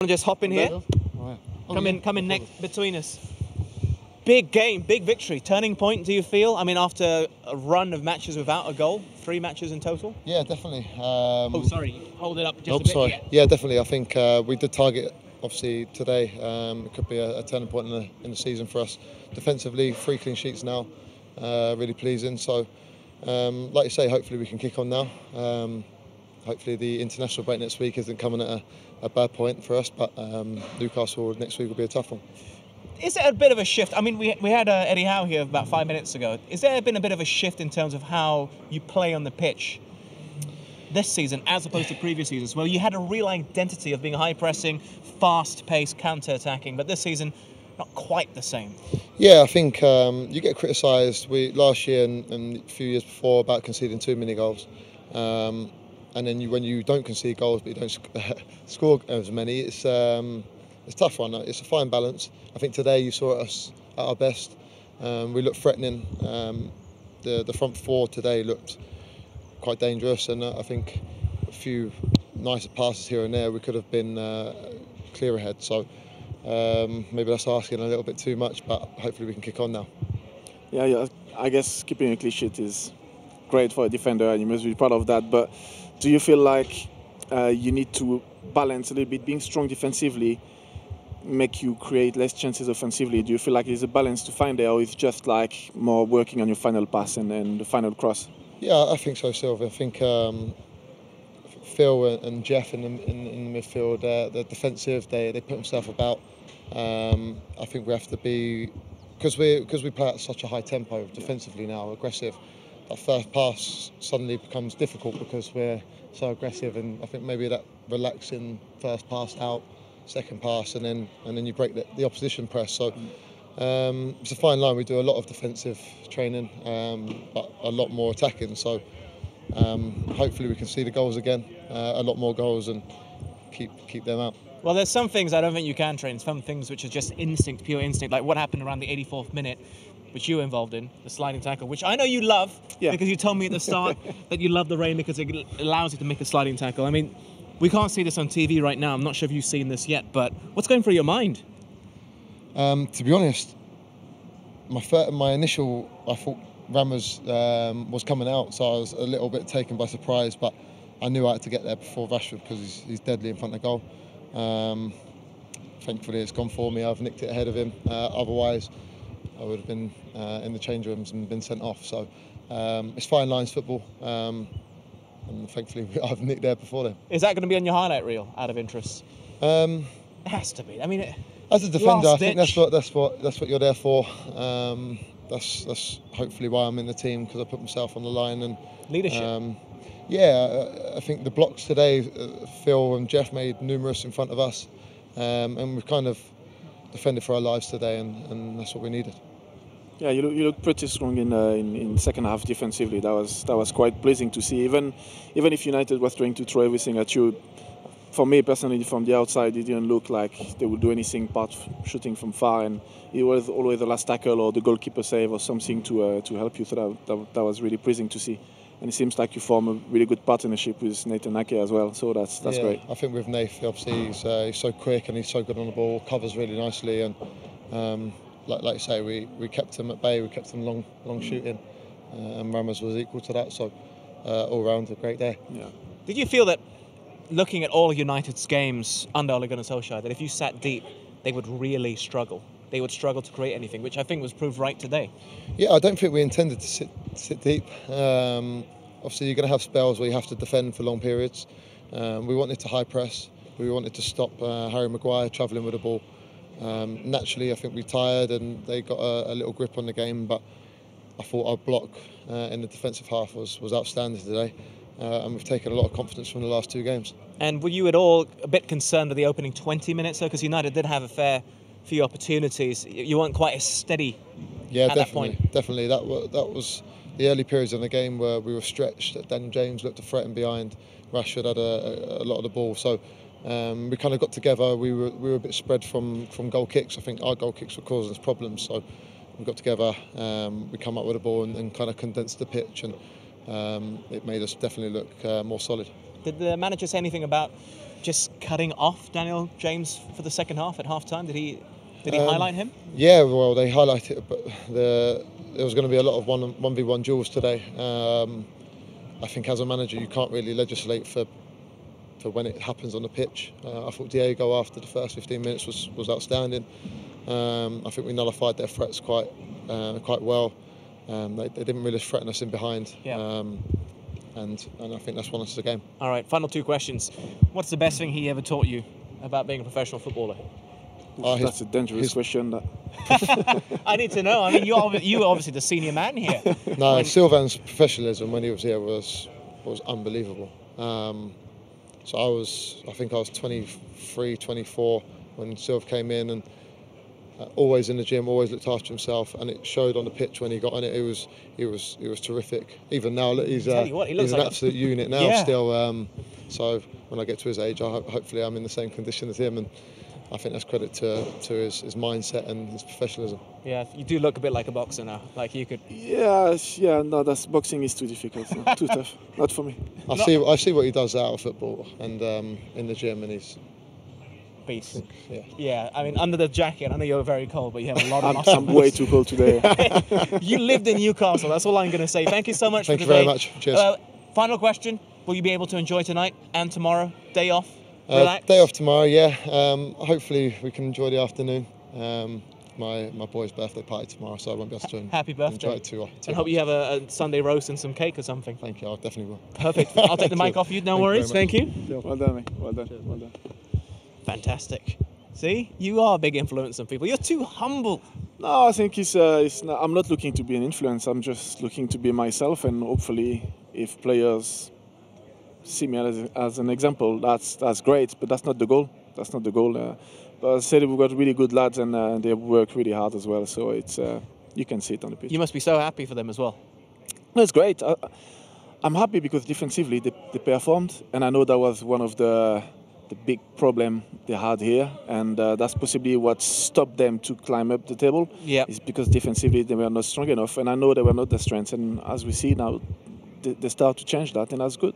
Want to just hop in here? Right. Come in next between us. Big game, big victory. Turning point, do you feel? I mean, after a run of matches without a goal, 3 matches in total? Yeah, definitely. Oh, sorry. Hold it up just a bit. Sorry. Yeah, definitely. I think we did target, obviously, today. It could be a turning point in the season for us. Defensively, 3 clean sheets now. Really pleasing. So, like you say, hopefully we can kick on now. Hopefully the international break next week isn't coming at a bad point for us, but Newcastle next week will be a tough one. Is there a bit of a shift? I mean, we had Eddie Howe here about 5 minutes ago. Is there been a bit of a shift in terms of how you play on the pitch this season as opposed to previous seasons, where you had a real identity of being high-pressing, fast-paced, counter-attacking, but this season, not quite the same? Yeah, I think you get criticised last year and a few years before about conceding too many goals. And then when you don't concede goals but you don't score as many, it's a tough one. It's a fine balance. I think today you saw us at our best. We looked threatening. The front four today looked quite dangerous, and I think a few nicer passes here and there we could have been clear ahead. So maybe that's asking a little bit too much, but hopefully we can kick on now. Yeah, I guess keeping a clean sheet is great for a defender, and you must be proud of that. But do you feel like you need to balance a little bit, being strong defensively, make you create less chances offensively? Do you feel like there's a balance to find there, or it's just like more working on your final pass and the final cross? Yeah, I think so, Sylvain. I think Phil and Jeff in the midfield, they're defensive. They put themselves about. I think we have to be, because we play at such a high tempo defensively now, aggressive. That first pass suddenly becomes difficult because we're so aggressive, and I think maybe that relaxing first pass out, second pass, and then you break the opposition press. So it's a fine line. We do a lot of defensive training, but a lot more attacking. So hopefully we can see the goals again, a lot more goals, and keep them out. Well, there's some things I don't think you can train. Some things which are just instinct, pure instinct, like what happened around the 84th minute, which you were involved in, the sliding tackle, which I know you love, because you told me at the start that you love the rain because it allows you to make a sliding tackle. I mean, we can't see this on TV right now. I'm not sure if you've seen this yet, but what's going through your mind? To be honest, my initial, I thought Ramos was coming out, so I was a little bit taken by surprise, but I knew I had to get there before Rashford because he's deadly in front of goal. Thankfully it's gone for me. I've nicked it ahead of him. Otherwise I would have been in the change rooms and been sent off. So it's fine lines football, and thankfully I've nicked there before then. Is that going to be on your highlight reel, out of interest? It has to be. I mean, as a defender, I think that's what you're there for. That's hopefully why I'm in the team, because I put myself on the line. And leadership. I think the blocks today, Phil and Jeff made numerous in front of us, and we've kind of defended for our lives today, and that's what we needed. Yeah, you look pretty strong in second half defensively. That was quite pleasing to see. Even if United was trying to throw everything at you, for me personally, from the outside, it didn't look like they would do anything apart shooting from far, and it was always the last tackle or the goalkeeper save or something to help you. So that was really pleasing to see. And it seems like you form a really good partnership with Nathan Ake as well, so that's great. I think with Nathan, obviously he's so quick and he's so good on the ball, covers really nicely, and like you say, we kept him at bay, we kept him long shooting, and Ramos was equal to that. So all round a great day. Yeah. Did you feel that, looking at all of United's games under Ole Gunnar Solskjaer, that if you sat deep, they would really struggle? They would struggle to create anything, which I think was proved right today. Yeah, I don't think we intended to sit deep. Obviously, you're going to have spells where you have to defend for long periods. We wanted to high press. We wanted to stop Harry Maguire travelling with the ball. Naturally, I think we tired and they got a little grip on the game, but I thought our block in the defensive half was outstanding today. And we've taken a lot of confidence from the last 2 games. And were you at all a bit concerned with the opening 20 minutes, though? Because United did have a fair few opportunities. You weren't quite as steady at that point. Definitely. That was the early periods in the game where we were stretched. Daniel James looked to threaten behind. Rashford had a lot of the ball. So we kind of got together. We were a bit spread from goal kicks. I think our goal kicks were causing us problems. So we got together. We come up with the ball and kind of condensed the pitch, and it made us definitely look more solid. Did the manager say anything about just cutting off Daniel James for the second half at half-time? Did he highlight him? Yeah, well, they highlighted it, but there was going to be a lot of 1v1 duels today. I think as a manager, you can't really legislate for when it happens on the pitch. I thought Diego, after the first 15 minutes, was outstanding. I think we nullified their threats quite well. They didn't really threaten us in behind. Yeah. And I think that's won us the game. All right, final 2 questions. What's the best thing he ever taught you about being a professional footballer? That's a dangerous question. I need to know. I mean, you were obviously the senior man here. No, Sylvain's professionalism when he was here was unbelievable. So I think I was 23, 24 when Sylv came in, and always in the gym, always looked after himself, and it showed on the pitch when he got on it. He was terrific. Even now, he's an absolute unit now. Yeah. Still. So when I get to his age, hopefully I'm in the same condition as him, and I think that's credit to his mindset and his professionalism. Yeah, you do look a bit like a boxer now. Like you could. Yeah. No, boxing is too difficult, too tough. Not for me. I see what he does out of football and in the gym, and he's beast. Yeah. Yeah. I mean, under the jacket, I know you're very cold, but you have a lot of muscles. I'm way too cold today. You lived in Newcastle. That's all I'm going to say. Thank you so much. Thank for you today. very much. Cheers. Final question: will you be able to enjoy tonight and tomorrow? Day off. Relax. Day off tomorrow, yeah. Hopefully we can enjoy the afternoon. My boy's birthday party tomorrow, so I won't be able to Happy birthday. enjoy it too And hope you have a Sunday roast and some cake or something. Thank you, I definitely will. Perfect. I'll take the mic off you, no worries. Thank you. Well done, mate. Well done. Fantastic. See, you are a big influence on people. You're too humble. No, I think it's not, I'm not looking to be an influence. I'm just looking to be myself, and hopefully, if players see me as an example, that's great. But that's not the goal. That's not the goal. But as I said, we've got really good lads, and they work really hard as well. So it's you can see it on the pitch. You must be so happy for them as well. No, it's great. I'm happy because defensively they performed, and I know that was one of the big problem they had here, and that's possibly what stopped them to climb up the table. Yeah, is because defensively they were not strong enough, and I know they were not the strengths. And as we see now, they start to change that, and that's good.